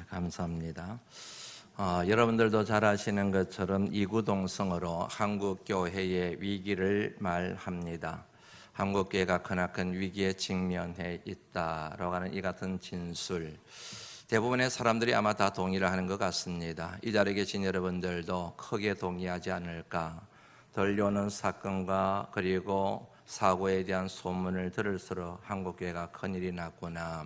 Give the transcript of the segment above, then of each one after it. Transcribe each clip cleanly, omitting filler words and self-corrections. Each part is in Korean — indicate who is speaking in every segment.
Speaker 1: 감사합니다. 여러분들도 잘 아시는 것처럼 이구동성으로 한국교회의 위기를 말합니다. 한국교회가 크나큰 위기에 직면해 있다라고 하는 이 같은 진술, 대부분의 사람들이 아마 다 동의를 하는 것 같습니다. 이 자리에 계신 여러분들도 크게 동의하지 않을까. 들려오는 사건과 그리고 사고에 대한 소문을 들을수록 한국교회가 큰일이 났구나,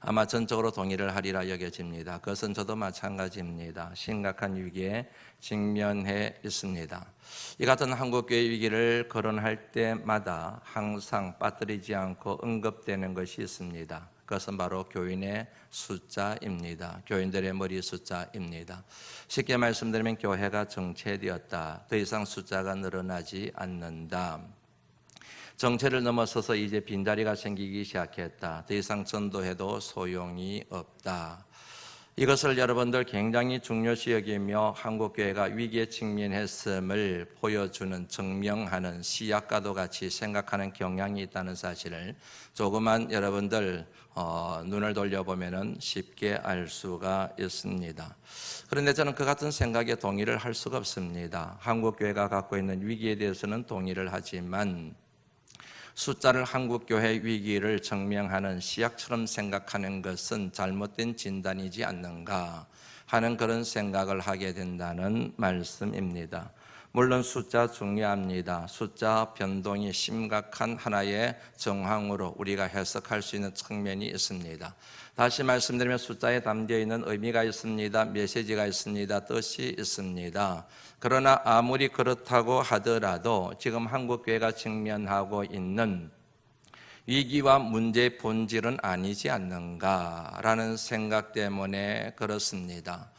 Speaker 1: 아마 전적으로 동의를 하리라 여겨집니다. 그것은 저도 마찬가지입니다. 심각한 위기에 직면해 있습니다. 이 같은 한국교회 위기를 거론할 때마다 항상 빠뜨리지 않고 언급되는 것이 있습니다. 그것은 바로 교인의 숫자입니다. 교인들의 머리 숫자입니다. 쉽게 말씀드리면 교회가 정체되었다. 더 이상 숫자가 늘어나지 않는다. 정체를 넘어서서 이제 빈자리가 생기기 시작했다. 더 이상 전도해도 소용이 없다. 이것을 여러분들 굉장히 중요시 여기며 한국교회가 위기에 직면했음을 보여주는, 증명하는 시약과도 같이 생각하는 경향이 있다는 사실을 조금만 여러분들 눈을 돌려보면 쉽게 알 수가 있습니다. 그런데 저는 그 같은 생각에 동의를 할 수가 없습니다. 한국교회가 갖고 있는 위기에 대해서는 동의를 하지만 숫자를 한국교회 위기를 증명하는 시약처럼 생각하는 것은 잘못된 진단이지 않는가 하는 그런 생각을 하게 된다는 말씀입니다. 물론 숫자 중요합니다. 숫자 변동이 심각한 하나의 정황으로 우리가 해석할 수 있는 측면이 있습니다. 다시 말씀드리면 숫자에 담겨있는 의미가 있습니다. 메시지가 있습니다. 뜻이 있습니다. 그러나 아무리 그렇다고 하더라도 지금 한국교회가 직면하고 있는 위기와 문제의 본질은 아니지 않는가라는 생각 때문에 그렇습니다.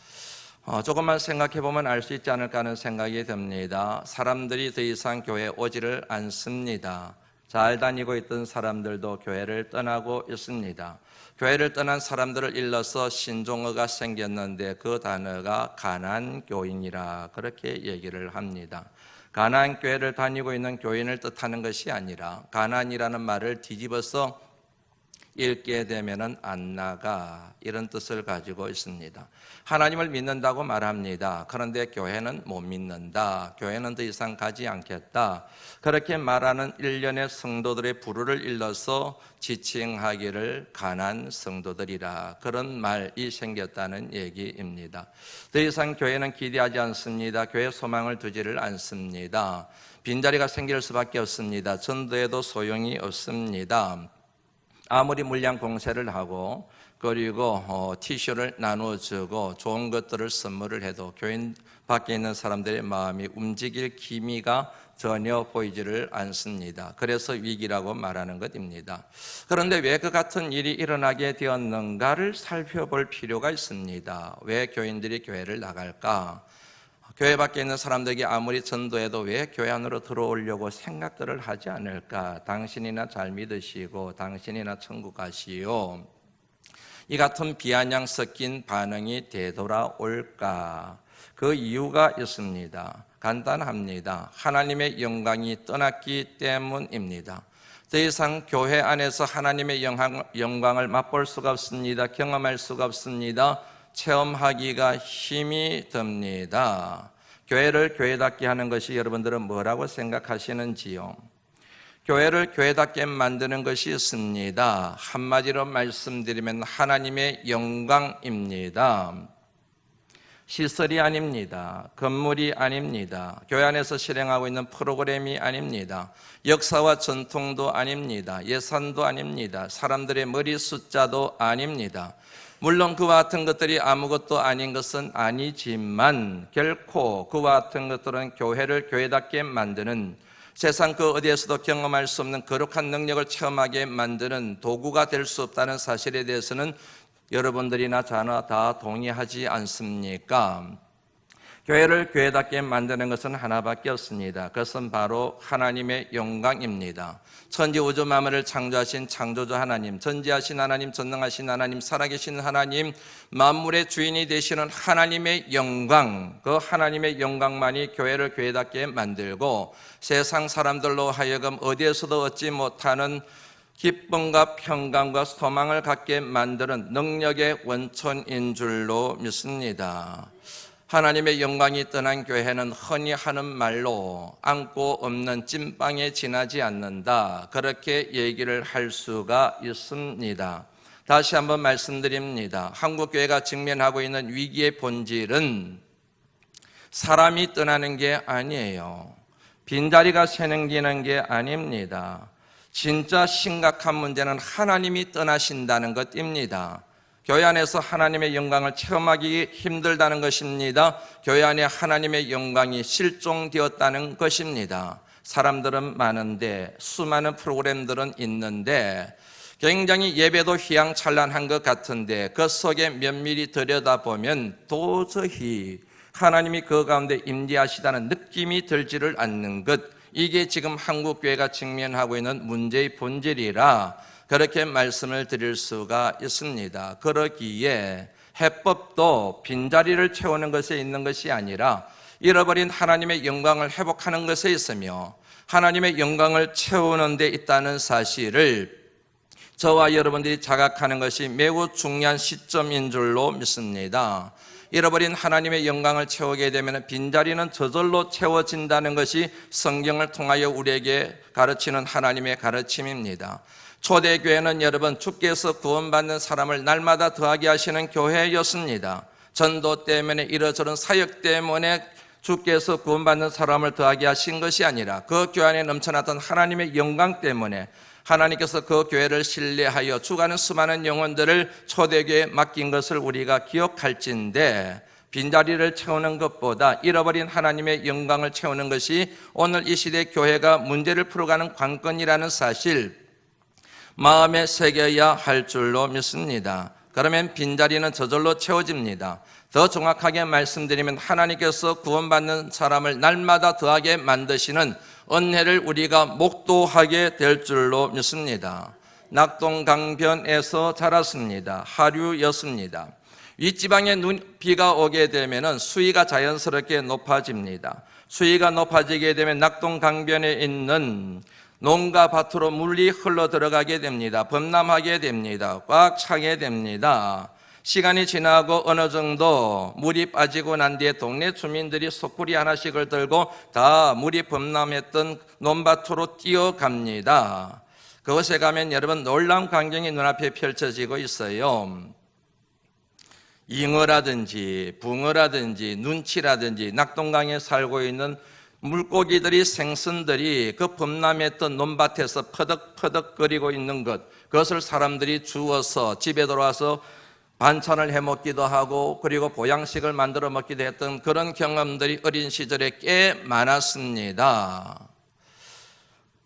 Speaker 1: 조금만 생각해보면 알 수 있지 않을까 하는 생각이 듭니다. 사람들이 더 이상 교회에 오지를 않습니다. 잘 다니고 있던 사람들도 교회를 떠나고 있습니다. 교회를 떠난 사람들을 일러서 신종어가 생겼는데 그 단어가 가난교인이라 그렇게 얘기를 합니다. 가난교회를 다니고 있는 교인을 뜻하는 것이 아니라 가난이라는 말을 뒤집어서 읽게 되면은 안 나가, 이런 뜻을 가지고 있습니다. 하나님을 믿는다고 말합니다. 그런데 교회는 못 믿는다. 교회는 더 이상 가지 않겠다. 그렇게 말하는 일련의 성도들의 부류를 일러서 지칭하기를 가난 성도들이라, 그런 말이 생겼다는 얘기입니다. 더 이상 교회는 기대하지 않습니다. 교회 소망을 두지를 않습니다. 빈자리가 생길 수밖에 없습니다. 전도에도 소용이 없습니다. 아무리 물량 공세를 하고 그리고 티슈를 나눠주고 좋은 것들을 선물을 해도 교인 밖에 있는 사람들의 마음이 움직일 기미가 전혀 보이지를 않습니다. 그래서 위기라고 말하는 것입니다. 그런데 왜 그 같은 일이 일어나게 되었는가를 살펴볼 필요가 있습니다. 왜 교인들이 교회를 나갈까? 교회 밖에 있는 사람들에게 아무리 전도해도 왜 교회 안으로 들어오려고 생각들을 하지 않을까? 당신이나 잘 믿으시고 당신이나 천국 가시오. 이 같은 비아냥 섞인 반응이 되돌아올까? 그 이유가 있습니다. 간단합니다. 하나님의 영광이 떠났기 때문입니다. 더 이상 교회 안에서 하나님의 영광을 맛볼 수가 없습니다. 경험할 수가 없습니다. 체험하기가 힘이 듭니다. 교회를 교회답게 하는 것이 여러분들은 뭐라고 생각하시는지요? 교회를 교회답게 만드는 것이 있습니다. 한마디로 말씀드리면 하나님의 영광입니다. 시설이 아닙니다. 건물이 아닙니다. 교회 안에서 실행하고 있는 프로그램이 아닙니다. 역사와 전통도 아닙니다. 예산도 아닙니다. 사람들의 머리 숫자도 아닙니다. 물론 그와 같은 것들이 아무것도 아닌 것은 아니지만 결코 그와 같은 것들은 교회를 교회답게 만드는, 세상 그 어디에서도 경험할 수 없는 거룩한 능력을 체험하게 만드는 도구가 될 수 없다는 사실에 대해서는 여러분들이나 저나 다 동의하지 않습니까? 교회를 교회답게 만드는 것은 하나밖에 없습니다. 그것은 바로 하나님의 영광입니다. 천지 우주 만물을 창조하신 창조주 하나님, 전지하신 하나님, 전능하신 하나님, 살아계신 하나님, 만물의 주인이 되시는 하나님의 영광, 그 하나님의 영광만이 교회를 교회답게 만들고 세상 사람들로 하여금 어디에서도 얻지 못하는 기쁨과 평강과 소망을 갖게 만드는 능력의 원천인 줄로 믿습니다. 하나님의 영광이 떠난 교회는 흔히 하는 말로 안고 없는 찐빵에 지나지 않는다, 그렇게 얘기를 할 수가 있습니다. 다시 한번 말씀드립니다. 한국교회가 직면하고 있는 위기의 본질은 사람이 떠나는 게 아니에요. 빈자리가 생기는 게 아닙니다. 진짜 심각한 문제는 하나님이 떠나신다는 것입니다. 교회 안에서 하나님의 영광을 체험하기 힘들다는 것입니다. 교회 안에 하나님의 영광이 실종되었다는 것입니다. 사람들은 많은데, 수많은 프로그램들은 있는데, 굉장히 예배도 휘황찬란한 것 같은데 그 속에 면밀히 들여다보면 도저히 하나님이 그 가운데 임재하시다는 느낌이 들지를 않는 것, 이게 지금 한국교회가 직면하고 있는 문제의 본질이라 그렇게 말씀을 드릴 수가 있습니다. 그러기에 해법도 빈자리를 채우는 것에 있는 것이 아니라 잃어버린 하나님의 영광을 회복하는 것에 있으며 하나님의 영광을 채우는 데 있다는 사실을 저와 여러분들이 자각하는 것이 매우 중요한 시점인 줄로 믿습니다. 잃어버린 하나님의 영광을 채우게 되면 빈자리는 저절로 채워진다는 것이 성경을 통하여 우리에게 가르치는 하나님의 가르침입니다. 초대교회는 여러분, 주께서 구원받는 사람을 날마다 더하게 하시는 교회였습니다. 전도 때문에 이러저런 사역 때문에 주께서 구원받는 사람을 더하게 하신 것이 아니라 그 교회 안에 넘쳐났던 하나님의 영광 때문에 하나님께서 그 교회를 신뢰하여 주가는 수많은 영혼들을 초대교회에 맡긴 것을 우리가 기억할진데, 빈자리를 채우는 것보다 잃어버린 하나님의 영광을 채우는 것이 오늘 이 시대 교회가 문제를 풀어가는 관건이라는 사실 마음에 새겨야 할 줄로 믿습니다. 그러면 빈자리는 저절로 채워집니다. 더 정확하게 말씀드리면 하나님께서 구원받는 사람을 날마다 더하게 만드시는 은혜를 우리가 목도하게 될 줄로 믿습니다. 낙동강변에서 자랐습니다. 하류였습니다. 윗지방에 비가 오게 되면 수위가 자연스럽게 높아집니다. 수위가 높아지게 되면 낙동강변에 있는 농가 밭으로 물이 흘러 들어가게 됩니다. 범람하게 됩니다. 꽉 차게 됩니다. 시간이 지나고 어느 정도 물이 빠지고 난 뒤에 동네 주민들이 소쿠리 하나씩을 들고 다 물이 범람했던 논밭으로 뛰어갑니다. 그곳에 가면 여러분 놀라운 광경이 눈앞에 펼쳐지고 있어요. 잉어라든지 붕어라든지 눈치라든지 낙동강에 살고 있는 물고기들이, 생선들이 그 범람했던 논밭에서 퍼덕퍼덕거리고 있는 것, 그것을 사람들이 주워서 집에 돌아와서 반찬을 해먹기도 하고 그리고 보양식을 만들어 먹기도 했던 그런 경험들이 어린 시절에 꽤 많았습니다.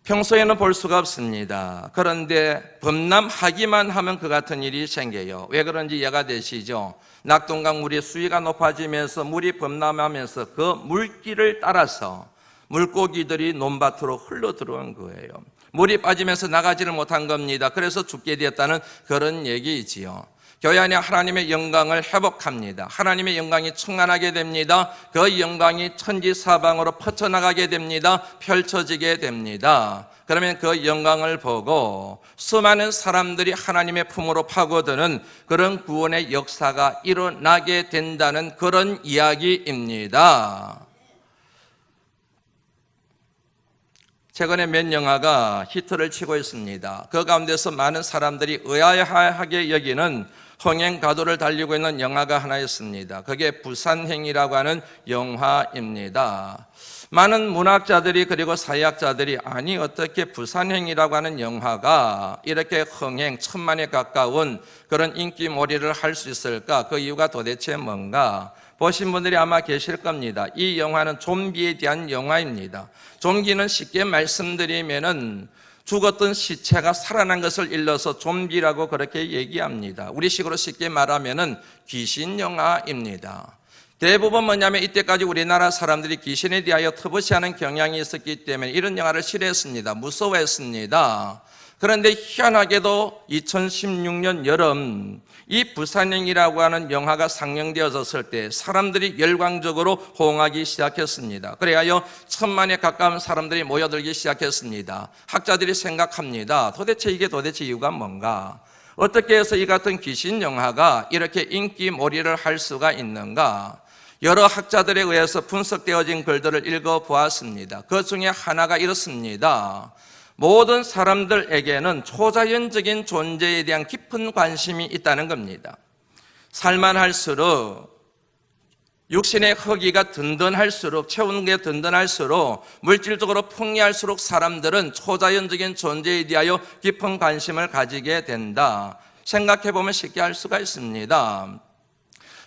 Speaker 1: 평소에는 볼 수가 없습니다. 그런데 범람하기만 하면 그 같은 일이 생겨요. 왜 그런지 이해가 되시죠? 낙동강 물의 수위가 높아지면서 물이 범람하면서 그 물길을 따라서 물고기들이 논밭으로 흘러 들어온 거예요. 물이 빠지면서 나가지를 못한 겁니다. 그래서 죽게 되었다는 그런 얘기이지요. 교회 안에 하나님의 영광을 회복합니다. 하나님의 영광이 충만하게 됩니다. 그 영광이 천지사방으로 퍼져나가게 됩니다. 펼쳐지게 됩니다. 그러면 그 영광을 보고 수많은 사람들이 하나님의 품으로 파고드는 그런 구원의 역사가 일어나게 된다는 그런 이야기입니다. 최근에 몇 영화가 히트를 치고 있습니다. 그 가운데서 많은 사람들이 의아해하게 여기는 흥행가도를 달리고 있는 영화가 하나 있습니다. 그게 부산행이라고 하는 영화입니다. 많은 문학자들이 그리고 사회학자들이 아니 어떻게 부산행이라고 하는 영화가 이렇게 흥행 천만에 가까운 그런 인기몰이를 할 수 있을까? 그 이유가 도대체 뭔가? 보신 분들이 아마 계실 겁니다. 이 영화는 좀비에 대한 영화입니다. 좀비는 쉽게 말씀드리면은 죽었던 시체가 살아난 것을 일러서 좀비라고 그렇게 얘기합니다. 우리식으로 쉽게 말하면은 귀신 영화입니다. 대부분 뭐냐면 이때까지 우리나라 사람들이 귀신에 대하여 터부시하는 경향이 있었기 때문에 이런 영화를 싫어했습니다. 무서워했습니다. 그런데 희한하게도 2016년 여름 이 부산행이라고 하는 영화가 상영되어졌을 때 사람들이 열광적으로 호응하기 시작했습니다. 그래야 1000만에 가까운 사람들이 모여들기 시작했습니다. 학자들이 생각합니다. 도대체 이유가 뭔가? 어떻게 해서 이 같은 귀신 영화가 이렇게 인기몰이를 할 수가 있는가? 여러 학자들에 의해서 분석되어진 글들을 읽어보았습니다. 그 중에 하나가 이렇습니다. 모든 사람들에게는 초자연적인 존재에 대한 깊은 관심이 있다는 겁니다. 살만할수록, 육신의 허기가 든든할수록, 채우는 게 든든할수록, 물질적으로 풍요할수록 사람들은 초자연적인 존재에 대하여 깊은 관심을 가지게 된다. 생각해보면 쉽게 알 수가 있습니다.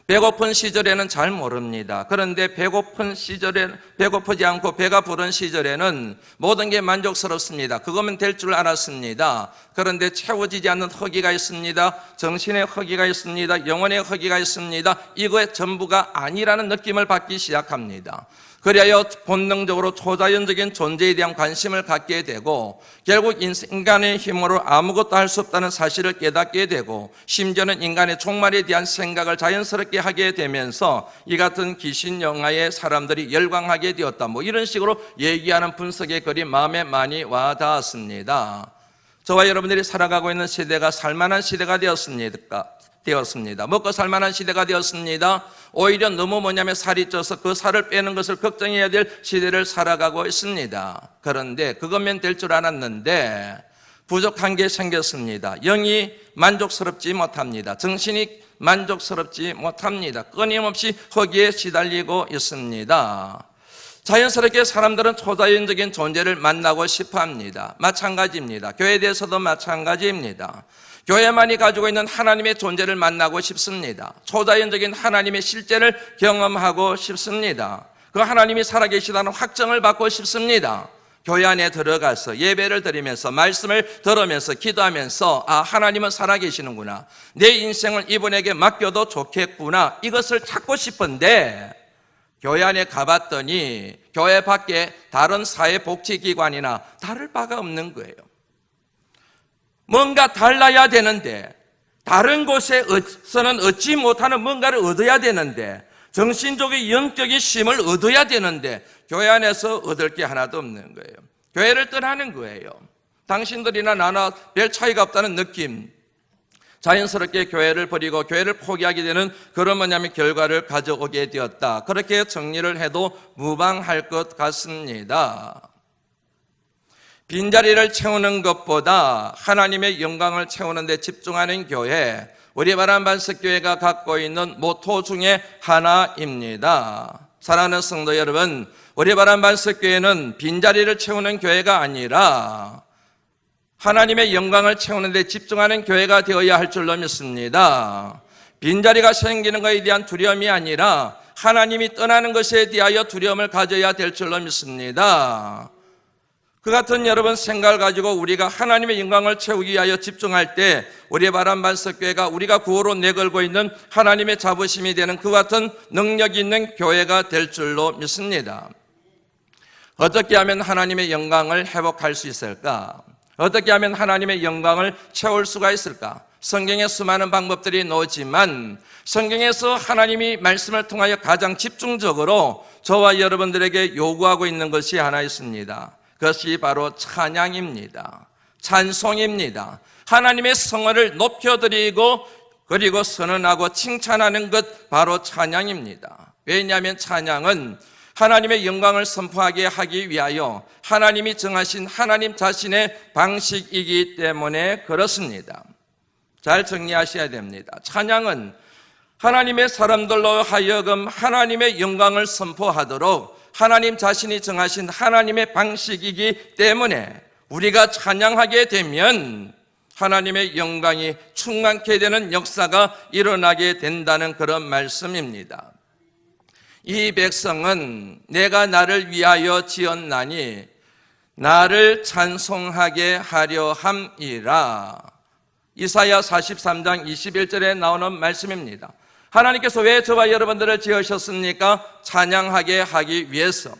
Speaker 1: 배고픈 시절에는 잘 모릅니다. 그런데 배고프지 않고 배가 부른 시절에는 모든 게 만족스럽습니다. 그거면 될 줄 알았습니다. 그런데 채워지지 않는 허기가 있습니다. 정신의 허기가 있습니다. 영혼의 허기가 있습니다. 이거의 전부가 아니라는 느낌을 받기 시작합니다. 그래야 본능적으로 초자연적인 존재에 대한 관심을 갖게 되고 결국 인간의 힘으로 아무것도 할 수 없다는 사실을 깨닫게 되고 심지어는 인간의 종말에 대한 생각을 자연스럽게 하게 되면서 이 같은 귀신 영화에 사람들이 열광하게 되었다. 이런 식으로 얘기하는 분석의 글이 마음에 많이 와닿았습니다. 저와 여러분들이 살아가고 있는 시대가 살만한 시대가 되었습니다. 먹고 살만한 시대가 되었습니다. 오히려 너무 살이 쪄서 그 살을 빼는 것을 걱정해야 될 시대를 살아가고 있습니다. 그런데 그것면 될 줄 알았는데 부족한 게 생겼습니다. 영이 만족스럽지 못합니다. 정신이 만족스럽지 못합니다. 끊임없이 허기에 시달리고 있습니다. 자연스럽게 사람들은 초자연적인 존재를 만나고 싶어 합니다. 마찬가지입니다. 교회에 대해서도 마찬가지입니다. 교회만이 가지고 있는 하나님의 존재를 만나고 싶습니다. 초자연적인 하나님의 실제를 경험하고 싶습니다. 그 하나님이 살아계시다는 확정을 받고 싶습니다. 교회 안에 들어가서 예배를 드리면서 말씀을 들으면서 기도하면서 하나님은 살아계시는구나. 내 인생을 이분에게 맡겨도 좋겠구나. 이것을 찾고 싶은데 교회 안에 가봤더니 교회 밖에 다른 사회복지기관이나 다를 바가 없는 거예요. 뭔가 달라야 되는데 다른 곳에서는 얻지 못하는 뭔가를 얻어야 되는데 정신적인 영적인 쉼을 얻어야 되는데 교회 안에서 얻을 게 하나도 없는 거예요. 교회를 떠나는 거예요. 당신들이나 나나 별 차이가 없다는 느낌, 자연스럽게 교회를 버리고 교회를 포기하게 되는 그런 결과를 가져오게 되었다. 그렇게 정리를 해도 무방할 것 같습니다. 빈자리를 채우는 것보다 하나님의 영광을 채우는 데 집중하는 교회, 우리 바람반석교회가 갖고 있는 모토 중에 하나입니다. 사랑하는 성도 여러분, 우리 바람반석교회는 빈자리를 채우는 교회가 아니라 하나님의 영광을 채우는 데 집중하는 교회가 되어야 할 줄로 믿습니다. 빈자리가 생기는 것에 대한 두려움이 아니라 하나님이 떠나는 것에 대하여 두려움을 가져야 될 줄로 믿습니다. 그 같은 여러분 생각을 가지고 우리가 하나님의 영광을 채우기 위하여 집중할 때 우리 바람반석교회가 우리가 구호로 내걸고 있는 하나님의 자부심이 되는 그 같은 능력이 있는 교회가 될 줄로 믿습니다. 어떻게 하면 하나님의 영광을 회복할 수 있을까? 어떻게 하면 하나님의 영광을 채울 수가 있을까? 성경에 수많은 방법들이 나오지만 성경에서 하나님이 말씀을 통하여 가장 집중적으로 저와 여러분들에게 요구하고 있는 것이 하나 있습니다. 그것이 바로 찬양입니다. 찬송입니다. 하나님의 성을 높여드리고 그리고 선언하고 칭찬하는 것 바로 찬양입니다. 왜냐하면 찬양은 하나님의 영광을 선포하게 하기 위하여 하나님이 정하신 하나님 자신의 방식이기 때문에 그렇습니다. 잘 정리하셔야 됩니다. 찬양은 하나님의 사람들로 하여금 하나님의 영광을 선포하도록 하나님 자신이 정하신 하나님의 방식이기 때문에 우리가 찬양하게 되면 하나님의 영광이 충만케 되는 역사가 일어나게 된다는 그런 말씀입니다. 이 백성은 내가 나를 위하여 지었나니 나를 찬송하게 하려 함이라. 이사야 43장 21절에 나오는 말씀입니다. 하나님께서 왜 저와 여러분들을 지으셨습니까? 찬양하게 하기 위해서.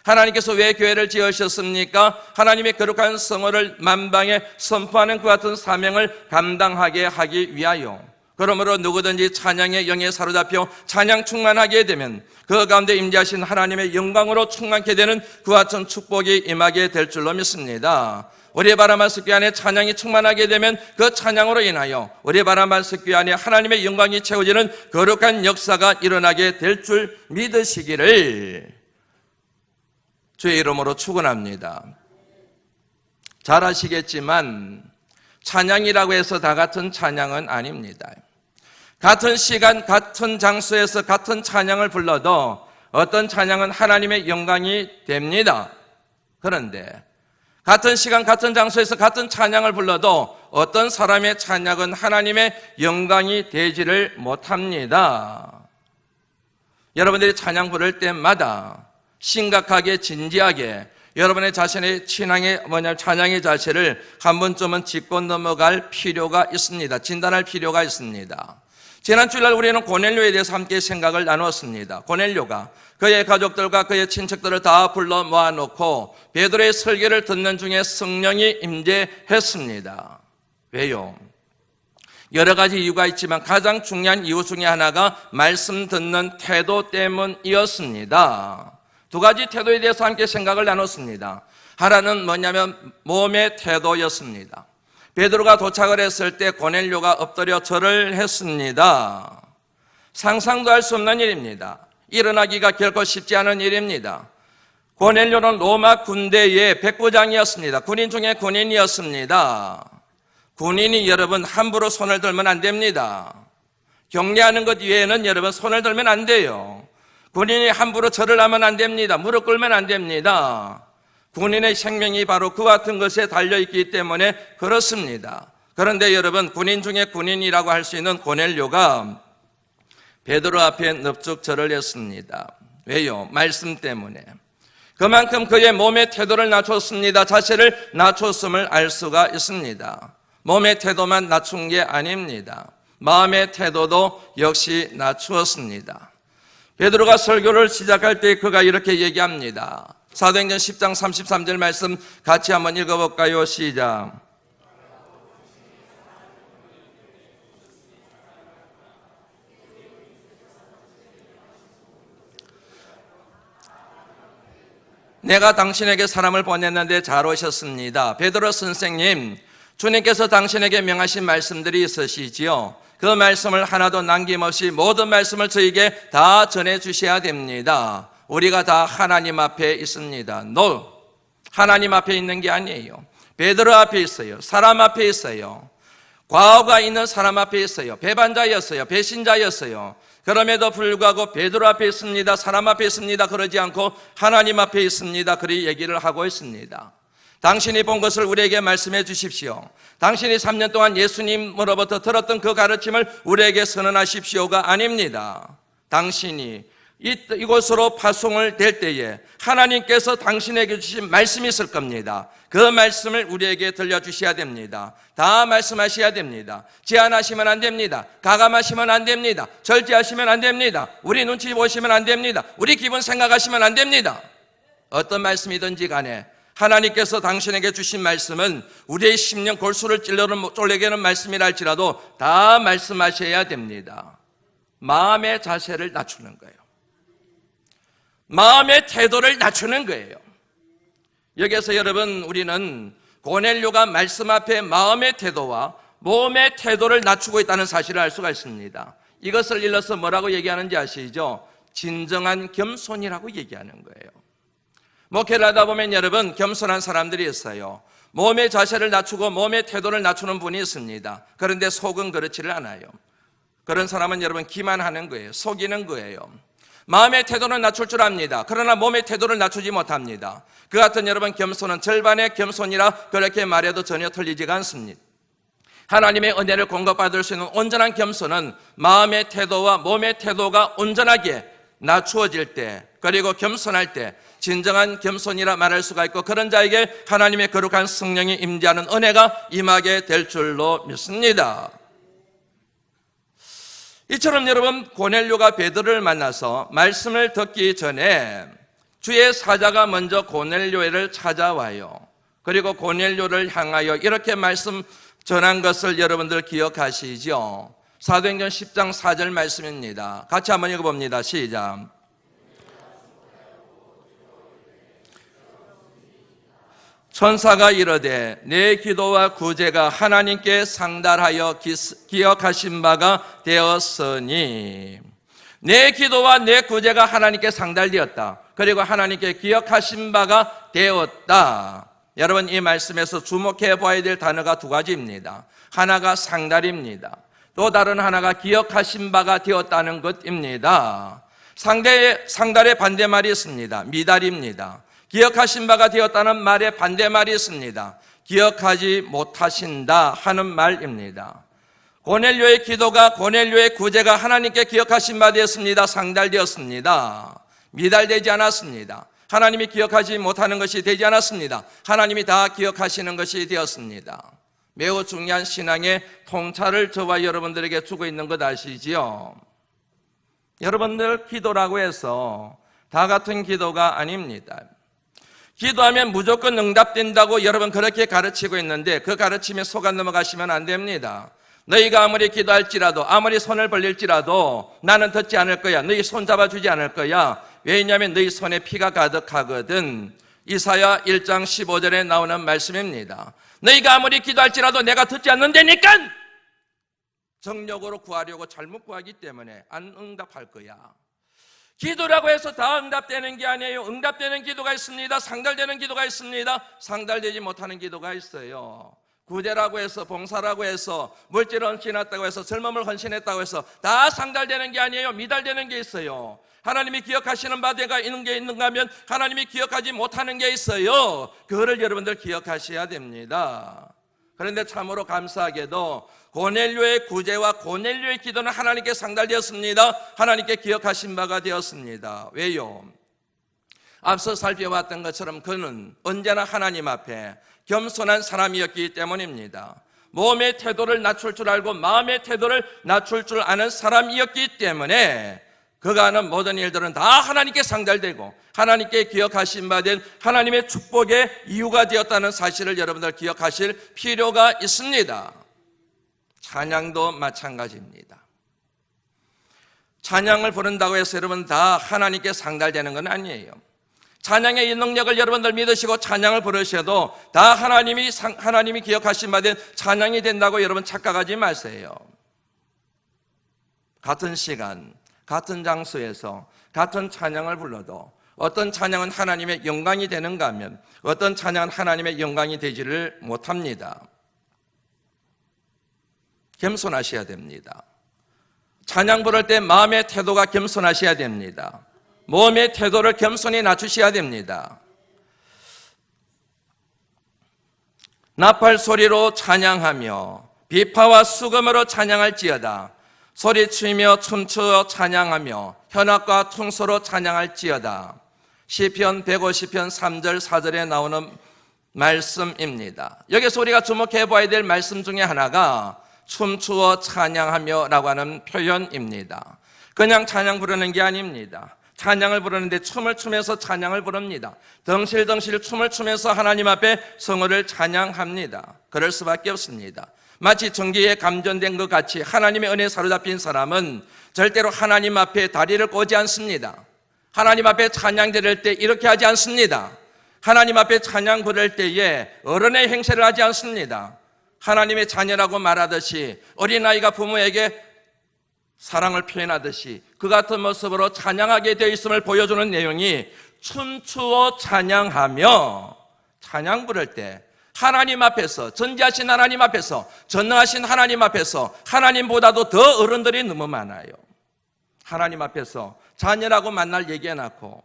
Speaker 1: 하나님께서 왜 교회를 지으셨습니까? 하나님의 거룩한 성호를 만방에 선포하는 그 같은 사명을 감당하게 하기 위하여. 그러므로 누구든지 찬양의 영에 사로잡혀 찬양 충만하게 되면 그 가운데 임재하신 하나님의 영광으로 충만케 되는 그와 같은 축복이 임하게 될 줄로 믿습니다. 우리 바라만스교회 안에 찬양이 충만하게 되면 그 찬양으로 인하여 우리 바라만스교회 안에 하나님의 영광이 채워지는 거룩한 역사가 일어나게 될 줄 믿으시기를 주의 이름으로 축원합니다. 잘 아시겠지만 찬양이라고 해서 다 같은 찬양은 아닙니다. 같은 시간, 같은 장소에서 같은 찬양을 불러도 어떤 찬양은 하나님의 영광이 됩니다. 그런데 같은 시간, 같은 장소에서 같은 찬양을 불러도 어떤 사람의 찬양은 하나님의 영광이 되지를 못합니다. 여러분들이 찬양 부를 때마다 심각하게 진지하게 여러분의 자신의 찬양의 자세를 한 번쯤은 짚고 넘어갈 필요가 있습니다. 진단할 필요가 있습니다. 지난 주일날 우리는 고넬료에 대해서 함께 생각을 나누었습니다. 고넬료가 그의 가족들과 그의 친척들을 다 불러 모아놓고 베드로의 설교를 듣는 중에 성령이 임재했습니다. 왜요? 여러 가지 이유가 있지만 가장 중요한 이유 중에 하나가 말씀 듣는 태도 때문이었습니다. 두 가지 태도에 대해서 함께 생각을 나눴습니다. 하나는 뭐냐면 몸의 태도였습니다. 베드로가 도착을 했을 때 고넬료가 엎드려 절을 했습니다. 상상도 할 수 없는 일입니다. 일어나기가 결코 쉽지 않은 일입니다. 고넬료는 로마 군대의 백부장이었습니다. 군인 중에 군인이었습니다. 군인이 여러분 함부로 손을 들면 안 됩니다. 격려하는 것 외에는 여러분 손을 들면 안 돼요. 군인이 함부로 절을 하면 안 됩니다. 무릎 꿇으면 안 됩니다. 군인의 생명이 바로 그 같은 것에 달려있기 때문에 그렇습니다. 그런데 여러분 군인 중에 군인이라고 할 수 있는 고넬료가 베드로 앞에 넙죽 절을 했습니다. 왜요? 말씀 때문에. 그만큼 그의 몸의 태도를 낮췄습니다. 자세를 낮췄음을 알 수가 있습니다. 몸의 태도만 낮춘 게 아닙니다. 마음의 태도도 역시 낮추었습니다. 베드로가 설교를 시작할 때 그가 이렇게 얘기합니다. 사도행전 10장 33절 말씀 같이 한번 읽어볼까요? 시작. 내가 당신에게 사람을 보냈는데 잘 오셨습니다. 베드로 선생님, 주님께서 당신에게 명하신 말씀들이 있으시지요. 그 말씀을 하나도 남김없이 모든 말씀을 저에게 다 전해주셔야 됩니다. 우리가 다 하나님 앞에 있습니다. 하나님 앞에 있는 게 아니에요. 베드로 앞에 있어요. 사람 앞에 있어요. 과거가 있는 사람 앞에 있어요. 배반자였어요. 배신자였어요. 그럼에도 불구하고 베드로 앞에 있습니다. 사람 앞에 있습니다. 그러지 않고 하나님 앞에 있습니다. 그리 얘기를 하고 있습니다. 당신이 본 것을 우리에게 말씀해 주십시오. 당신이 3년 동안 예수님으로부터 들었던 그 가르침을 우리에게 선언하십시오가 아닙니다. 당신이 이곳으로 파송을 될 때에 하나님께서 당신에게 주신 말씀이 있을 겁니다. 그 말씀을 우리에게 들려주셔야 됩니다. 다 말씀하셔야 됩니다. 제한하시면 안 됩니다. 가감하시면 안 됩니다. 절제하시면 안 됩니다. 우리 눈치 보시면 안 됩니다. 우리 기분 생각하시면 안 됩니다. 어떤 말씀이든지 간에 하나님께서 당신에게 주신 말씀은 우리의 심령 골수를 쫄래게는 말씀이라 할지라도 다 말씀하셔야 됩니다. 마음의 자세를 낮추는 거예요. 마음의 태도를 낮추는 거예요. 여기에서 여러분 우리는 고넬료가 말씀 앞에 마음의 태도와 몸의 태도를 낮추고 있다는 사실을 알 수가 있습니다. 이것을 일러서 뭐라고 얘기하는지 아시죠? 진정한 겸손이라고 얘기하는 거예요. 목회를 하다 보면 여러분 겸손한 사람들이 있어요. 몸의 자세를 낮추고 몸의 태도를 낮추는 분이 있습니다. 그런데 속은 그렇지를 않아요. 그런 사람은 여러분 기만하는 거예요. 속이는 거예요. 마음의 태도는 낮출 줄 압니다. 그러나 몸의 태도를 낮추지 못합니다. 그 같은 여러분 겸손은 절반의 겸손이라 그렇게 말해도 전혀 틀리지가 않습니다. 하나님의 은혜를 공급받을 수 있는 온전한 겸손은 마음의 태도와 몸의 태도가 온전하게 낮추어질 때, 그리고 겸손할 때 진정한 겸손이라 말할 수가 있고, 그런 자에게 하나님의 거룩한 성령이 임재하는 은혜가 임하게 될 줄로 믿습니다. 이처럼 여러분 고넬료가 베드로를 만나서 말씀을 듣기 전에 주의 사자가 먼저 고넬료를 찾아와요. 그리고 고넬료를 향하여 이렇게 말씀 전한 것을 여러분들 기억하시죠? 사도행전 10장 4절 말씀입니다. 같이 한번 읽어봅니다. 시작. 천사가 이르되 내 기도와 구제가 하나님께 상달하여 기억하신 바가 되었으니, 내 기도와 내 구제가 하나님께 상달되었다. 그리고 하나님께 기억하신 바가 되었다. 여러분, 이 말씀에서 주목해 봐야 될 단어가 두 가지입니다. 하나가 상달입니다. 또 다른 하나가 기억하신 바가 되었다는 것입니다. 상달의 반대말이 있습니다. 미달입니다. 기억하신 바가 되었다는 말의 반대말이 있습니다. 기억하지 못하신다 하는 말입니다. 고넬료의 기도가, 고넬료의 구제가 하나님께 기억하신 바 되었습니다. 상달되었습니다. 미달되지 않았습니다. 하나님이 기억하지 못하는 것이 되지 않았습니다. 하나님이 다 기억하시는 것이 되었습니다. 매우 중요한 신앙의 통찰을 저와 여러분들에게 주고 있는 것 아시지요? 여러분들, 기도라고 해서 다 같은 기도가 아닙니다. 기도하면 무조건 응답된다고 여러분 그렇게 가르치고 있는데, 그 가르침에 속아 넘어가시면 안 됩니다. 너희가 아무리 기도할지라도, 아무리 손을 벌릴지라도 나는 듣지 않을 거야. 너희 손 잡아주지 않을 거야. 왜냐하면 너희 손에 피가 가득하거든. 이사야 1장 15절에 나오는 말씀입니다. 너희가 아무리 기도할지라도 내가 듣지 않는다니까! 정력으로 구하려고 잘못 구하기 때문에 안 응답할 거야. 기도라고 해서 다 응답되는 게 아니에요. 응답되는 기도가 있습니다. 상달되는 기도가 있습니다. 상달되지 못하는 기도가 있어요. 구제라고 해서, 봉사라고 해서, 물질을 헌신했다고 해서, 젊음을 헌신했다고 해서 다 상달되는 게 아니에요. 미달되는 게 있어요. 하나님이 기억하시는 바가 있는 게 있는가 하면 하나님이 기억하지 못하는 게 있어요. 그거를 여러분들 기억하셔야 됩니다. 그런데 참으로 감사하게도 고넬료의 구제와 고넬료의 기도는 하나님께 상달되었습니다. 하나님께 기억하신 바가 되었습니다. 왜요? 앞서 살펴봤던 것처럼 그는 언제나 하나님 앞에 겸손한 사람이었기 때문입니다. 몸의 태도를 낮출 줄 알고 마음의 태도를 낮출 줄 아는 사람이었기 때문에 그가 하는 모든 일들은 다 하나님께 상달되고 하나님께 기억하신 바 된 하나님의 축복의 이유가 되었다는 사실을 여러분들 기억하실 필요가 있습니다. 찬양도 마찬가지입니다. 찬양을 부른다고 해서 여러분 다 하나님께 상달되는 건 아니에요. 찬양의 이 능력을 여러분들 믿으시고 찬양을 부르셔도 다 하나님이 기억하신 바 된 찬양이 된다고 여러분 착각하지 마세요. 같은 시간, 같은 장소에서 같은 찬양을 불러도 어떤 찬양은 하나님의 영광이 되는가 하면 어떤 찬양은 하나님의 영광이 되지를 못합니다. 겸손하셔야 됩니다. 찬양 부를 때 마음의 태도가 겸손하셔야 됩니다. 몸의 태도를 겸손히 낮추셔야 됩니다. 나팔 소리로 찬양하며 비파와 수금으로 찬양할지어다. 소리치며 춤추어 찬양하며 현악과 퉁소로 찬양할지어다. 시편 150편 3절 4절에 나오는 말씀입니다. 여기서 우리가 주목해 봐야 될 말씀 중에 하나가 춤추어 찬양하며 라고 하는 표현입니다. 그냥 찬양 부르는 게 아닙니다. 찬양을 부르는데 춤을 추면서 찬양을 부릅니다. 덩실덩실 춤을 추면서 하나님 앞에 성호를 찬양합니다. 그럴 수밖에 없습니다. 마치 전기에 감전된 것 같이 하나님의 은혜에 사로잡힌 사람은 절대로 하나님 앞에 다리를 꼬지 않습니다. 하나님 앞에 찬양 드릴 때 이렇게 하지 않습니다. 하나님 앞에 찬양 부를 때에 어른의 행세를 하지 않습니다. 하나님의 자녀라고 말하듯이 어린아이가 부모에게 사랑을 표현하듯이 그 같은 모습으로 찬양하게 되어 있음을 보여주는 내용이 춤추어 찬양하며, 찬양 부를 때 하나님 앞에서, 전지하신 하나님 앞에서, 전능하신 하나님 앞에서 하나님보다도 더 어른들이 너무 많아요. 하나님 앞에서 자녀라고 만날 얘기해놓고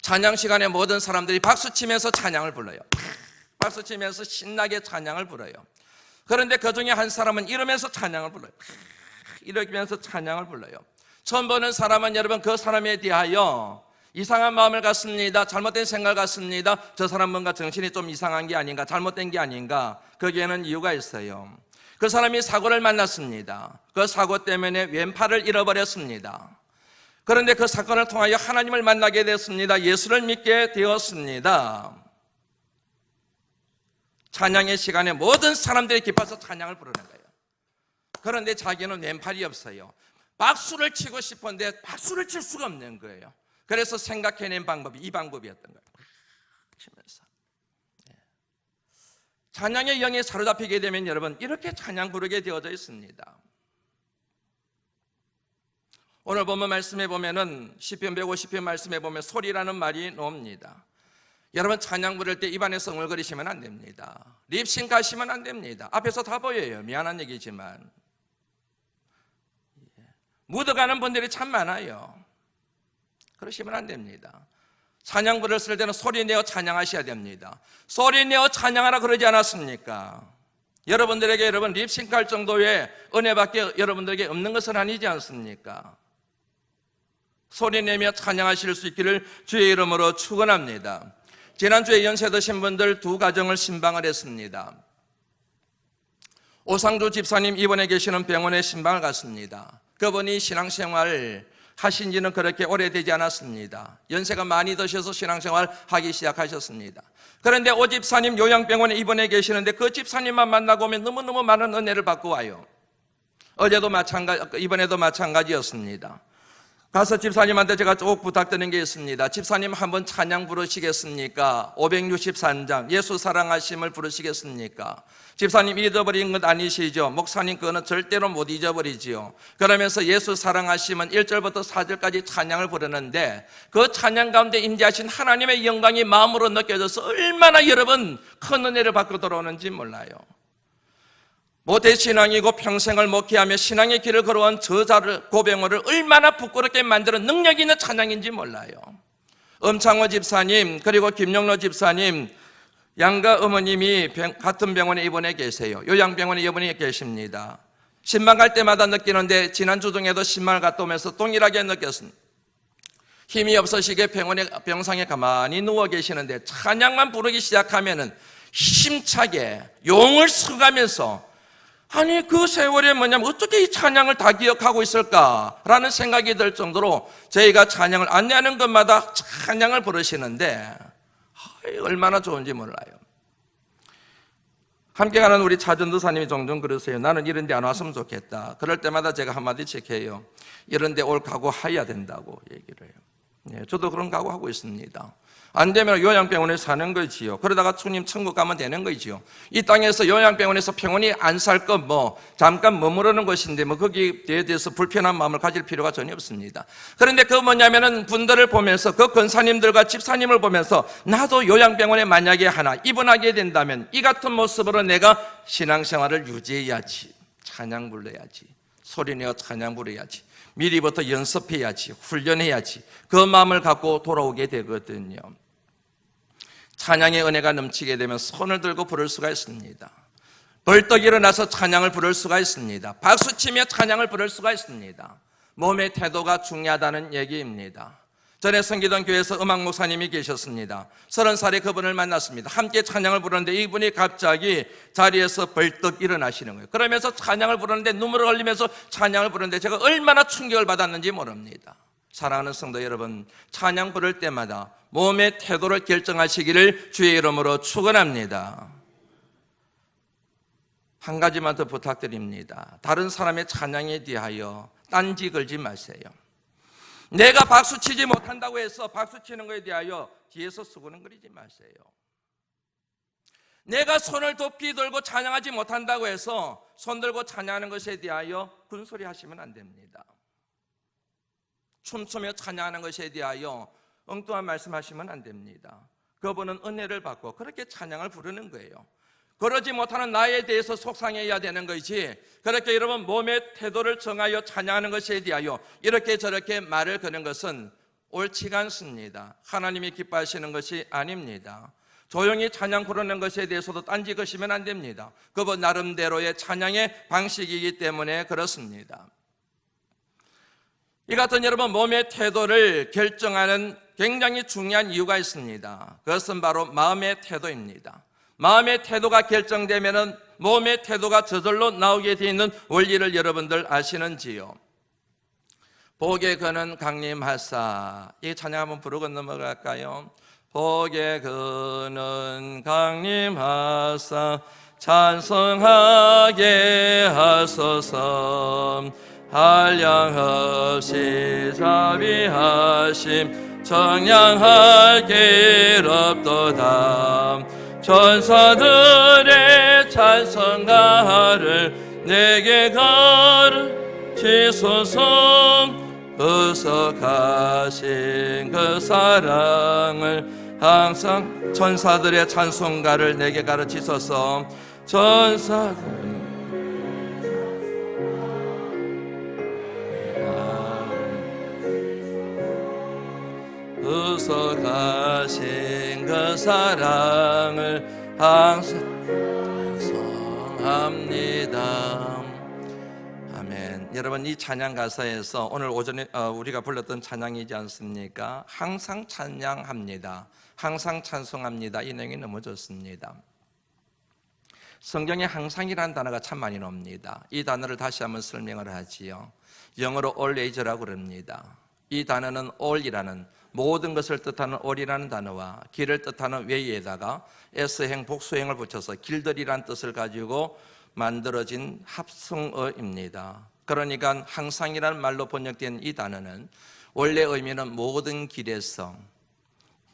Speaker 1: 찬양 시간에 모든 사람들이 박수치면서 찬양을 불러요. 박수치면서 신나게 찬양을 불어요. 그런데 그 중에 한 사람은 이러면서 찬양을 불러요. 이러면서 찬양을 불러요. 처음 보는 사람은 여러분 그 사람에 대하여 이상한 마음을 갖습니다. 잘못된 생각을 갖습니다. 저 사람 뭔가 정신이 좀 이상한 게 아닌가, 잘못된 게 아닌가. 거기에는 이유가 있어요. 그 사람이 사고를 만났습니다. 그 사고 때문에 왼팔을 잃어버렸습니다. 그런데 그 사건을 통하여 하나님을 만나게 됐습니다. 예수를 믿게 되었습니다. 찬양의 시간에 모든 사람들이 기뻐서 찬양을 부르는 거예요. 그런데 자기는 왼팔이 없어요. 박수를 치고 싶은데 박수를 칠 수가 없는 거예요. 그래서 생각해낸 방법이 이 방법이었던 거예요. 치면서. 찬양의 영에 사로잡히게 되면 여러분 이렇게 찬양 부르게 되어져 있습니다. 오늘 본문 말씀에 보면은 시편 150편 말씀에 보면 소리라는 말이 나옵니다. 여러분 찬양 부를 때 입안에서 웅얼거리시면 안 됩니다. 립싱크 하시면 안 됩니다. 앞에서 다 보여요. 미안한 얘기지만 묻어가는 분들이 참 많아요. 그러시면 안 됩니다. 찬양 부를 때는 소리내어 찬양하셔야 됩니다. 소리내어 찬양하라 그러지 않았습니까? 여러분들에게 여러분 립싱크 할 정도의 은혜밖에 여러분들에게 없는 것은 아니지 않습니까? 소리내며 찬양하실 수 있기를 주의 이름으로 축원합니다. 지난주에 연세 드신 분들 두 가정을 신방을 했습니다. 오상주 집사님 입원해 계시는 병원에 신방을 갔습니다. 그분이 신앙생활 하신 지는 그렇게 오래되지 않았습니다. 연세가 많이 드셔서 신앙생활 하기 시작하셨습니다. 그런데 오 집사님 요양병원에 입원해 계시는데 그 집사님만 만나고 오면 너무너무 많은 은혜를 받고 와요. 어제도 이번에도 마찬가지였습니다. 가서 집사님한테 제가 꼭 부탁드리는 게 있습니다. 집사님 한번 찬양 부르시겠습니까? 563장 예수 사랑하심을 부르시겠습니까? 집사님 잊어버린 것 아니시죠? 목사님 그거는 절대로 못 잊어버리지요. 그러면서 예수 사랑하심은 1절부터 4절까지 찬양을 부르는데 그 찬양 가운데 임재하신 하나님의 영광이 마음으로 느껴져서 얼마나 여러분 큰 은혜를 받고 돌아오는지 몰라요. 모태신앙이고 평생을 목회하며 신앙의 길을 걸어온 저자를 고병호를 얼마나 부끄럽게 만드는 능력 있는 찬양인지 몰라요. 엄창호 집사님 그리고 김영로 집사님 양가 어머님이 같은 병원에 입원해 계세요. 요양병원에 입원해 계십니다. 신방 갈 때마다 느끼는데 지난주 중에도 신방을 갔다 오면서 동일하게 느꼈습니다. 힘이 없으시게 병상에 가만히 누워 계시는데 찬양만 부르기 시작하면은 힘차게 용을 써가면서 아니 그 세월에 뭐냐면 어떻게 이 찬양을 다 기억하고 있을까라는 생각이 들 정도로 저희가 찬양을 안내하는 것마다 찬양을 부르시는데 얼마나 좋은지 몰라요. 함께 가는 우리 차전도사님이 종종 그러세요. 나는 이런 데 안 왔으면 좋겠다. 그럴 때마다 제가 한마디씩 해요. 이런 데 올 각오해야 된다고 얘기를 해요. 저도 그런 각오하고 있습니다. 안 되면 요양병원에 사는 거지요. 그러다가 주님 천국 가면 되는 거지요. 이 땅에서 요양병원에서 평온히 안 살 것 잠깐 머무르는 것인데 거기에 대해서 불편한 마음을 가질 필요가 전혀 없습니다. 그런데 그 뭐냐면은 분들을 보면서 그 권사님들과 집사님을 보면서 나도 요양병원에 만약에 하나 입원하게 된다면 이 같은 모습으로 내가 신앙생활을 유지해야지. 찬양 불러야지. 소리내어 찬양 부려야지. 미리부터 연습해야지. 훈련해야지. 그 마음을 갖고 돌아오게 되거든요. 찬양의 은혜가 넘치게 되면 손을 들고 부를 수가 있습니다. 벌떡 일어나서 찬양을 부를 수가 있습니다. 박수치며 찬양을 부를 수가 있습니다. 몸의 태도가 중요하다는 얘기입니다. 전에 섬기던 교회에서 음악 목사님이 계셨습니다. 30살에 그분을 만났습니다. 함께 찬양을 부르는데 이분이 갑자기 자리에서 벌떡 일어나시는 거예요. 그러면서 찬양을 부르는데 눈물을 흘리면서 찬양을 부르는데 제가 얼마나 충격을 받았는지 모릅니다. 사랑하는 성도 여러분, 찬양 부를 때마다 몸의 태도를 결정하시기를 주의 이름으로 축원합니다. 한 가지만 더 부탁드립니다. 다른 사람의 찬양에 대하여 딴지 걸지 마세요. 내가 박수치지 못한다고 해서 박수치는 것에 대하여 뒤에서 수근거리지 마세요. 내가 손을 높이 들고 찬양하지 못한다고 해서 손 들고 찬양하는 것에 대하여 군소리 하시면 안 됩니다. 춤추며 찬양하는 것에 대하여 엉뚱한 말씀하시면 안 됩니다. 그분은 은혜를 받고 그렇게 찬양을 부르는 거예요. 그러지 못하는 나에 대해서 속상해야 되는 것이지 그렇게 여러분 몸의 태도를 정하여 찬양하는 것에 대하여 이렇게 저렇게 말을 거는 것은 옳지가 않습니다. 하나님이 기뻐하시는 것이 아닙니다. 조용히 찬양 부르는 것에 대해서도 딴지 거시면 안 됩니다. 그분 나름대로의 찬양의 방식이기 때문에 그렇습니다. 이 같은 여러분 몸의 태도를 결정하는 굉장히 중요한 이유가 있습니다. 그것은 바로 마음의 태도입니다. 마음의 태도가 결정되면은 몸의 태도가 저절로 나오게 되어 있는 원리를 여러분들 아시는지요? 복에 그는 강림하사. 이 찬양 한번 부르고 넘어갈까요? 복에 그는 강림하사 찬송하게 하소서. 한량없이 자비하심 청량할 길 없도다. 천사들의 찬송가를 내게 가르치소서. 구속하신 그 사랑을 항상 천사들의 찬송가를 내게 가르치소서. 천사들 구속하신 그 사랑을 항상 찬송합니다. 아멘. 여러분, 이 찬양 가사에서 오늘 오전에 우리가 불렀던 찬양이지 않습니까? 항상 찬양합니다, 항상 찬송합니다. 이 내용이 너무 좋습니다. 성경에 항상이라는 단어가 참 많이 나옵니다. 이 단어를 다시 한번 설명을 하지요. 영어로 always라고 그럽니다. 이 단어는 all이라는 모든 것을 뜻하는 all이라는 단어와 길을 뜻하는 way에다가 S행 복수행을 붙여서 길들이란 뜻을 가지고 만들어진 합성어입니다. 그러니까 항상이라는 말로 번역된 이 단어는 원래 의미는 모든 길에서,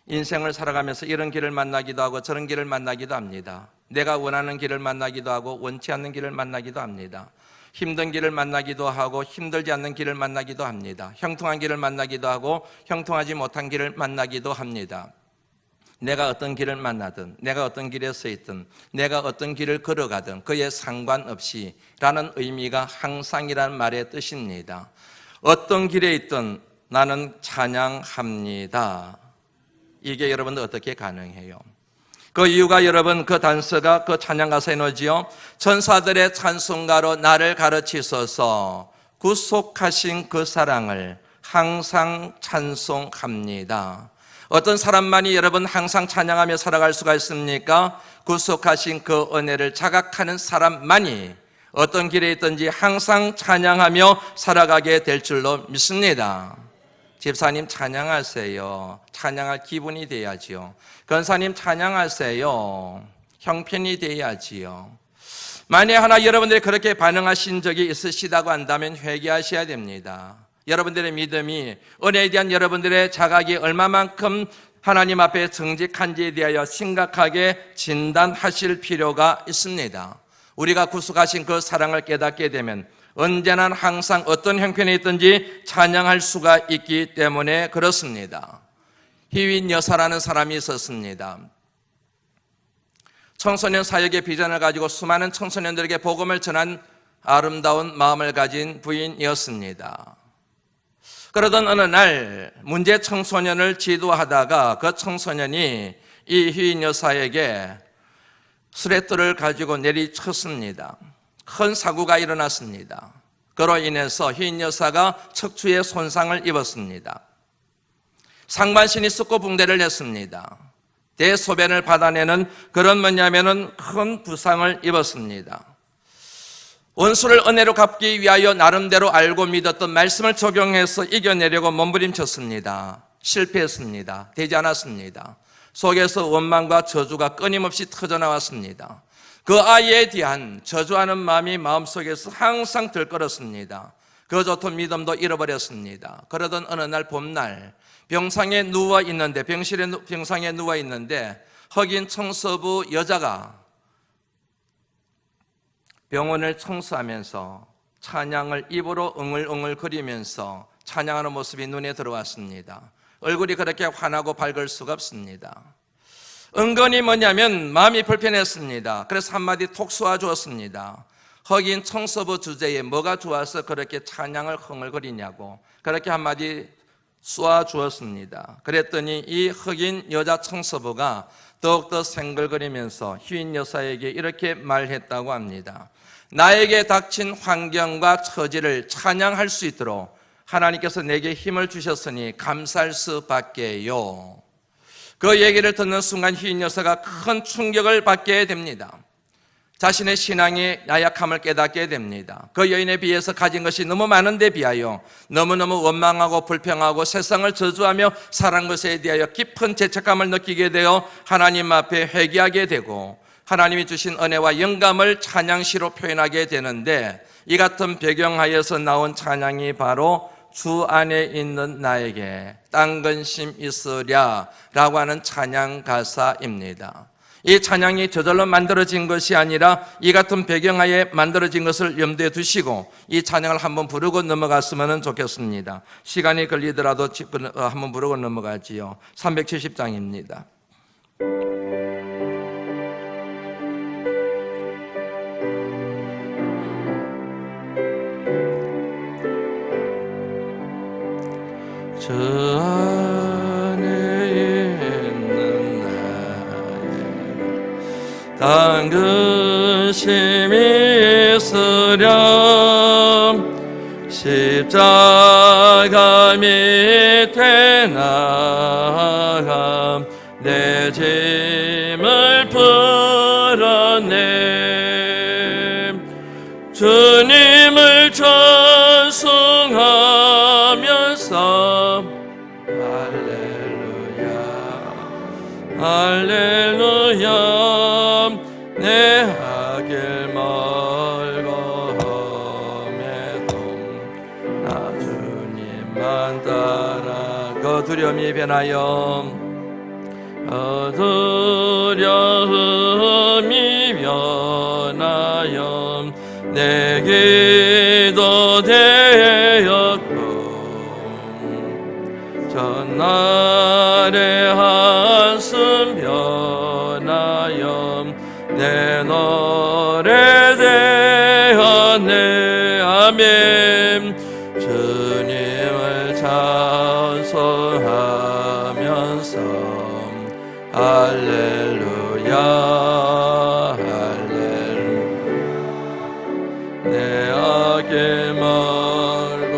Speaker 1: 인생을 살아가면서 이런 길을 만나기도 하고 저런 길을 만나기도 합니다. 내가 원하는 길을 만나기도 하고 원치 않는 길을 만나기도 합니다. 힘든 길을 만나기도 하고 힘들지 않는 길을 만나기도 합니다. 형통한 길을 만나기도 하고 형통하지 못한 길을 만나기도 합니다. 내가 어떤 길을 만나든, 내가 어떤 길에 서 있든, 내가 어떤 길을 걸어가든 그에 상관없이 라는 의미가 항상이라는 말의 뜻입니다. 어떤 길에 있든 나는 찬양합니다. 이게 여러분들 어떻게 가능해요? 그 이유가 여러분, 그 단서가 그 찬양 가사에 나오지요. 천사들의 찬송가로 나를 가르치소서. 구속하신 그 사랑을 항상 찬송합니다. 어떤 사람만이 여러분 항상 찬양하며 살아갈 수가 있습니까? 구속하신 그 은혜를 자각하는 사람만이 어떤 길에 있든지 항상 찬양하며 살아가게 될 줄로 믿습니다. 집사님 찬양하세요. 찬양할 기분이 돼야지요. 권사님 찬양하세요. 형편이 돼야지요. 만약 하나 여러분들이 그렇게 반응하신 적이 있으시다고 한다면 회개하셔야 됩니다. 여러분들의 믿음이, 은혜에 대한 여러분들의 자각이 얼마만큼 하나님 앞에 정직한지에 대하여 심각하게 진단하실 필요가 있습니다. 우리가 구속하신 그 사랑을 깨닫게 되면 언제나 항상 어떤 형편에 있든지 찬양할 수가 있기 때문에 그렇습니다. 희윈 여사라는 사람이 있었습니다. 청소년 사역의 비전을 가지고 수많은 청소년들에게 복음을 전한 아름다운 마음을 가진 부인이었습니다. 그러던 어느 날 문제 청소년을 지도하다가 그 청소년이 이 희윈 여사에게 스레트를 가지고 내리쳤습니다. 큰 사고가 일어났습니다. 그로 인해서 희인 여사가 척추에 손상을 입었습니다. 상반신이 썩고 붕대를 했습니다. 대소변을 받아내는 그런 큰 부상을 입었습니다. 원수를 은혜로 갚기 위하여 나름대로 알고 믿었던 말씀을 적용해서 이겨내려고 몸부림쳤습니다. 실패했습니다. 되지 않았습니다. 속에서 원망과 저주가 끊임없이 터져나왔습니다. 그 아이에 대한 저주하는 마음이 마음속에서 항상 들끓었습니다. 그 좋던 믿음도 잃어버렸습니다. 그러던 어느 날 봄날 병상에 병상에 누워 있는데 흑인 청소부 여자가 병원을 청소하면서 찬양을 입으로 응을응을 거리면서 찬양하는 모습이 눈에 들어왔습니다. 얼굴이 그렇게 환하고 밝을 수가 없습니다. 은근히 마음이 불편했습니다. 그래서 한마디 톡 쏘아주었습니다. 흑인 청소부 주제에 뭐가 좋아서 그렇게 찬양을 흥얼거리냐고 그렇게 한마디 쏘아주었습니다. 그랬더니 이 흑인 여자 청소부가 더욱더 생글거리면서 희윈 여사에게 이렇게 말했다고 합니다. 나에게 닥친 환경과 처지를 찬양할 수 있도록 하나님께서 내게 힘을 주셨으니 감사할 수밖에요. 그 얘기를 듣는 순간 희인 여사가 큰 충격을 받게 됩니다. 자신의 신앙의 나약함을 깨닫게 됩니다. 그 여인에 비해서 가진 것이 너무 많은데 비하여 너무너무 원망하고 불평하고 세상을 저주하며 살은 것에 대하여 깊은 죄책감을 느끼게 되어 하나님 앞에 회개하게 되고 하나님이 주신 은혜와 영감을 찬양시로 표현하게 되는데, 이 같은 배경하에서 나온 찬양이 바로 주 안에 있는 나에게 딴 근심 있으랴 라고 하는 찬양 가사입니다. 이 찬양이 저절로 만들어진 것이 아니라 이 같은 배경하에 만들어진 것을 염두에 두시고 이 찬양을 한번 부르고 넘어갔으면 좋겠습니다. 시간이 걸리더라도 한번 부르고 넘어가지요. 370장입니다. 주 안에 있는 나에게 딴 근심이 있으랴 십자가 밑에 나가 내 짐을 풀어내 주님을 찬송하면서 할렐루야 할렐루야 내 하길 멀고 험해도 나 주님만 따라 두려움이 변하여 두려움이 변하여 내 기도 되었고 전날의 한숨 변하여 내 노래 되었네. 아멘. 주님을 찬송하면서 할렐루야 할렐루야 내 악에 말고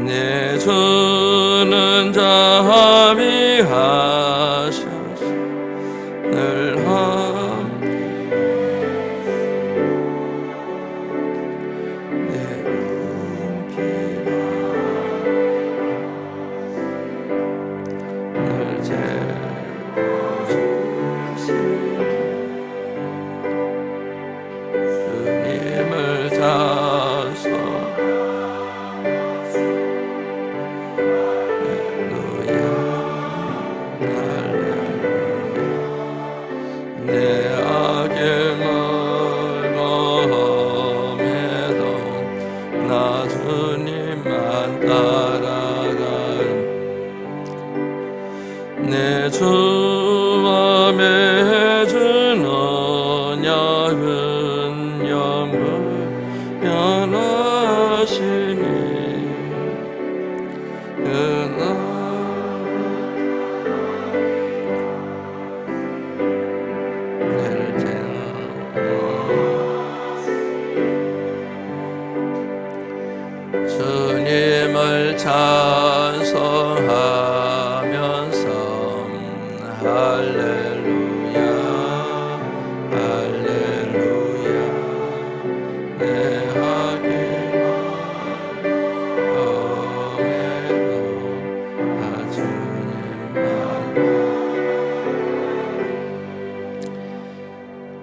Speaker 1: 내 주는 자비하셔서 늘 주님을 찬송 내 악에 멀고 험해도 나 주님만 따라갈 내 주와 맺은 언약은 영원하시니 주님을 찬송하면서 할렐루야 할렐루야 내 하길 험해도 나 주님만.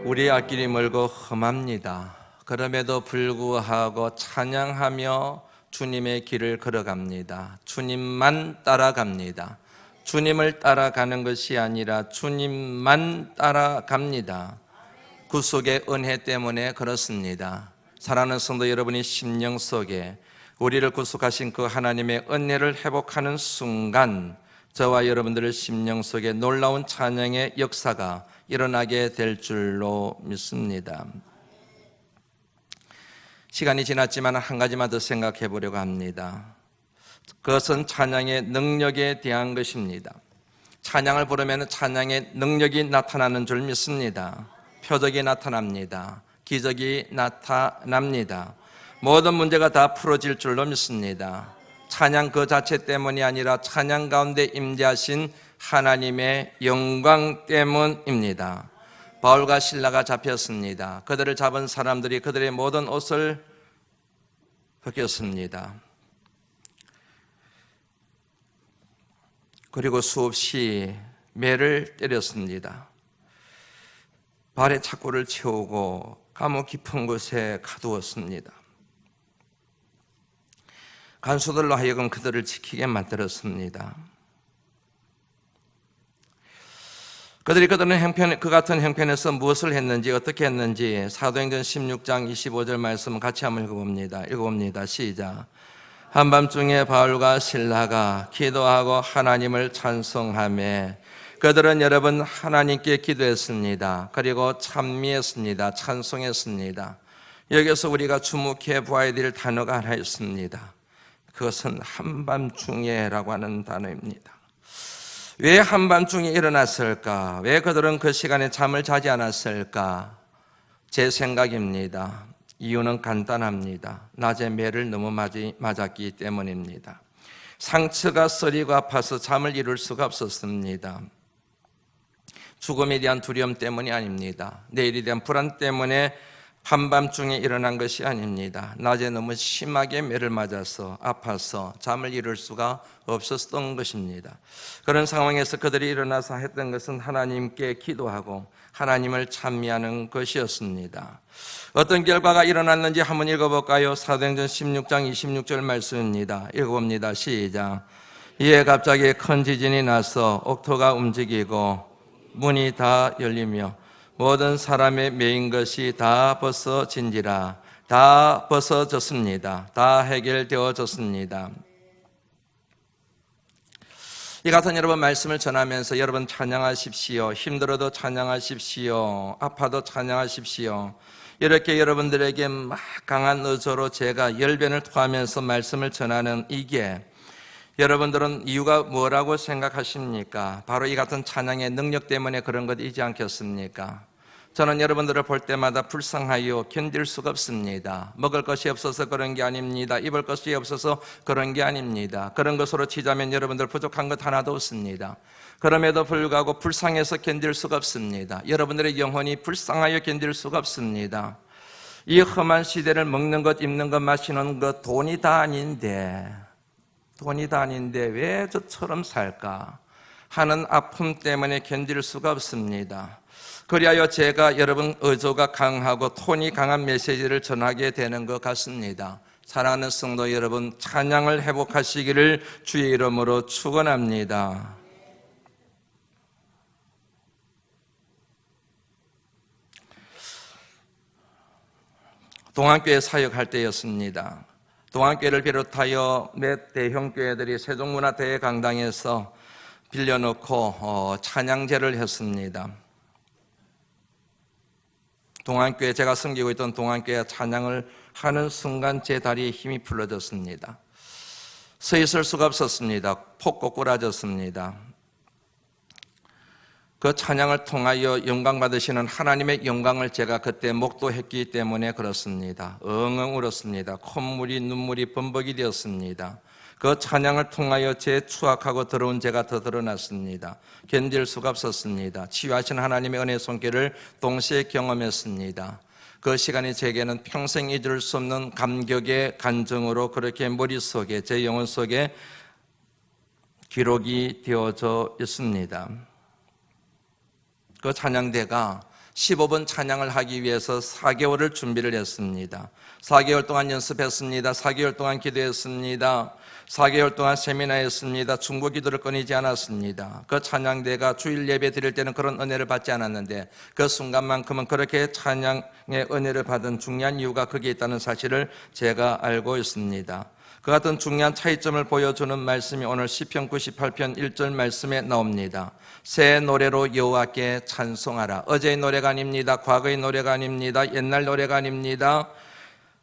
Speaker 1: 우리 앞길이 멀고 험합니다. 그럼에도 불구하고 찬양하며 주님의 길을 걸어갑니다. 주님만 따라갑니다. 주님을 따라가는 것이 아니라 주님만 따라갑니다. 구속의 은혜 때문에 그렇습니다. 사랑하는 성도 여러분이 심령 속에 우리를 구속하신 그 하나님의 은혜를 회복하는 순간 저와 여러분들의 심령 속에 놀라운 찬양의 역사가 일어나게 될 줄로 믿습니다. 시간이 지났지만 한 가지만 더 생각해 보려고 합니다. 그것은 찬양의 능력에 대한 것입니다. 찬양을 부르면 찬양의 능력이 나타나는 줄 믿습니다. 표적이 나타납니다. 기적이 나타납니다. 모든 문제가 다 풀어질 줄로 믿습니다. 찬양 그 자체 때문이 아니라 찬양 가운데 임재하신 하나님의 영광 때문입니다. 바울과 실라가 잡혔습니다. 그들을 잡은 사람들이 그들의 모든 옷을 벗겼습니다. 그리고 수없이 매를 때렸습니다. 발에 착고를 채우고 감옥 깊은 곳에 가두었습니다. 간수들로 하여금 그들을 지키게 만들었습니다. 그들이 그 같은 형편에서 무엇을 했는지 어떻게 했는지 사도행전 16장 25절 말씀 같이 한번 읽어봅니다. 시작. 한밤중에 바울과 실라가 기도하고 하나님을 찬송하며 그들은 여러분 하나님께 기도했습니다. 그리고 찬미했습니다. 찬송했습니다. 여기서 우리가 주목해 보아야 될 단어가 하나 있습니다. 그것은 한밤중에라고 하는 단어입니다. 왜 한밤중에 일어났을까? 왜 그들은 그 시간에 잠을 자지 않았을까? 제 생각입니다. 이유는 간단합니다. 낮에 매를 너무 맞았기 때문입니다. 상처가 쓰리고 아파서 잠을 이룰 수가 없었습니다. 죽음에 대한 두려움 때문이 아닙니다. 내일에 대한 불안 때문에 한밤중에 일어난 것이 아닙니다. 낮에 너무 심하게 매를 맞아서 아파서 잠을 이룰 수가 없었던 것입니다. 그런 상황에서 그들이 일어나서 했던 것은 하나님께 기도하고 하나님을 찬미하는 것이었습니다. 어떤 결과가 일어났는지 한번 읽어볼까요? 사도행전 16장 26절 말씀입니다. 읽어봅니다. 시작. 이에 갑자기 큰 지진이 나서 옥토가 움직이고 문이 다 열리며 모든 사람의 매인 것이 다 벗어진지라. 다 벗어졌습니다. 다 해결되어졌습니다. 이 같은 여러분 말씀을 전하면서 여러분 찬양하십시오. 힘들어도 찬양하십시오. 아파도 찬양하십시오. 이렇게 여러분들에게 막 강한 의조로 제가 열변을 토하면서 말씀을 전하는 이게 여러분들은 이유가 뭐라고 생각하십니까? 바로 이 같은 찬양의 능력 때문에 그런 것이지 않겠습니까? 저는 여러분들을 볼 때마다 불쌍하여 견딜 수가 없습니다. 먹을 것이 없어서 그런 게 아닙니다. 입을 것이 없어서 그런 게 아닙니다. 그런 것으로 치자면 여러분들 부족한 것 하나도 없습니다. 그럼에도 불구하고 불쌍해서 견딜 수가 없습니다. 여러분들의 영혼이 불쌍하여 견딜 수가 없습니다. 이 험한 시대를 먹는 것, 입는 것, 마시는 것 돈이 다 아닌데 왜 저처럼 살까 하는 아픔 때문에 견딜 수가 없습니다. 그리하여 제가 여러분 의조가 강하고 톤이 강한 메시지를 전하게 되는 것 같습니다. 사랑하는 성도 여러분, 찬양을 회복하시기를 주의 이름으로 축원합니다. 동안교회 사역할 때였습니다. 동안교회를 비롯하여 몇 대형교회들이 세종문화대회 강당에서 빌려놓고 찬양제를 했습니다. 동안교회, 제가 섬기고 있던 동안교회 찬양을 하는 순간 제 다리에 힘이 풀어졌습니다. 서 있을 수가 없었습니다. 폭 꼬꾸라졌습니다. 그 찬양을 통하여 영광 받으시는 하나님의 영광을 제가 그때 목도했기 때문에 그렇습니다. 엉엉 울었습니다. 콧물이 눈물이 범벅이 되었습니다. 그 찬양을 통하여 제 추악하고 더러운 죄가 더 드러났습니다. 견딜 수가 없었습니다. 치유하신 하나님의 은혜 손길을 동시에 경험했습니다. 그 시간이 제게는 평생 잊을 수 없는 감격의 간증으로 그렇게 머릿속에, 제 영혼 속에 기록이 되어져 있습니다. 그 찬양대가 15번 찬양을 하기 위해서 4개월을 준비를 했습니다. 4개월 동안 연습했습니다. 4개월 동안 기도했습니다. 4개월 동안 세미나했습니다. 중보 기도를 끊이지 않았습니다. 그 찬양대가 주일 예배 드릴 때는 그런 은혜를 받지 않았는데 그 순간만큼은 그렇게 찬양의 은혜를 받은 중요한 이유가 거기에 있다는 사실을 제가 알고 있습니다. 그 같은 중요한 차이점을 보여주는 말씀이 오늘 시편 98편 1절 말씀에 나옵니다. 새 노래로 여호와께 찬송하라. 어제의 노래가 아닙니다. 과거의 노래가 아닙니다. 옛날 노래가 아닙니다.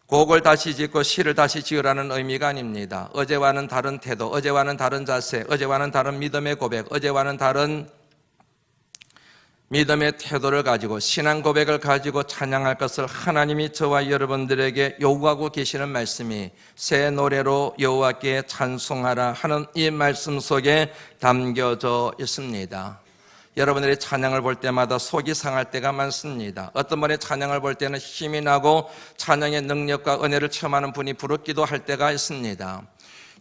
Speaker 1: 곡을 다시 짓고 시를 다시 지으라는 의미가 아닙니다. 어제와는 다른 태도, 어제와는 다른 자세, 어제와는 다른 믿음의 고백, 어제와는 다른 믿음의 태도를 가지고 신앙 고백을 가지고 찬양할 것을 하나님이 저와 여러분들에게 요구하고 계시는 말씀이 새 노래로 여호와께 찬송하라 하는 이 말씀 속에 담겨져 있습니다. 여러분들이 찬양을 볼 때마다 속이 상할 때가 많습니다. 어떤 분의 찬양을 볼 때는 힘이 나고 찬양의 능력과 은혜를 체험하는 분이 부럽기도 할 때가 있습니다.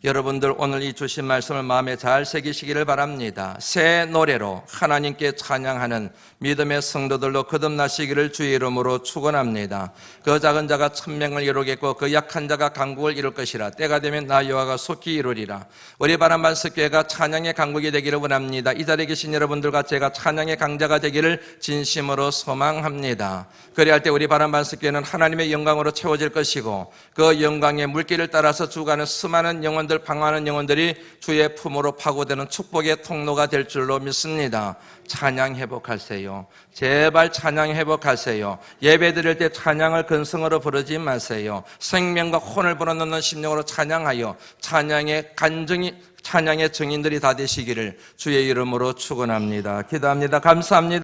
Speaker 1: 여러분들 오늘 이 주신 말씀을 마음에 잘 새기시기를 바랍니다. 새 노래로 하나님께 찬양하는 믿음의 성도들로 거듭나시기를 주의 이름으로 축원합니다. 그 작은 자가 천명을 이루겠고 그 약한 자가 강국을 이룰 것이라. 때가 되면 나 여호와가 속히 이루리라. 우리 바람반석교회가 찬양의 강국이 되기를 원합니다. 이 자리에 계신 여러분들과 제가 찬양의 강자가 되기를 진심으로 소망합니다. 그리할 때 우리 바람반석교회는 하나님의 영광으로 채워질 것이고 그 영광의 물길을 따라서 주가는 수많은 영혼들, 방황하는 영혼들이 주의 품으로 파고드는 축복의 통로가 될 줄로 믿습니다. 찬양 회복하세요. 제발 찬양 회복하세요. 예배 드릴 때 찬양을 근성으로 부르지 마세요. 생명과 혼을 불어넣는 심령으로 찬양하여 찬양의 찬양의 증인들이 다 되시기를 주의 이름으로 축원합니다. 기도합니다. 감사합니다.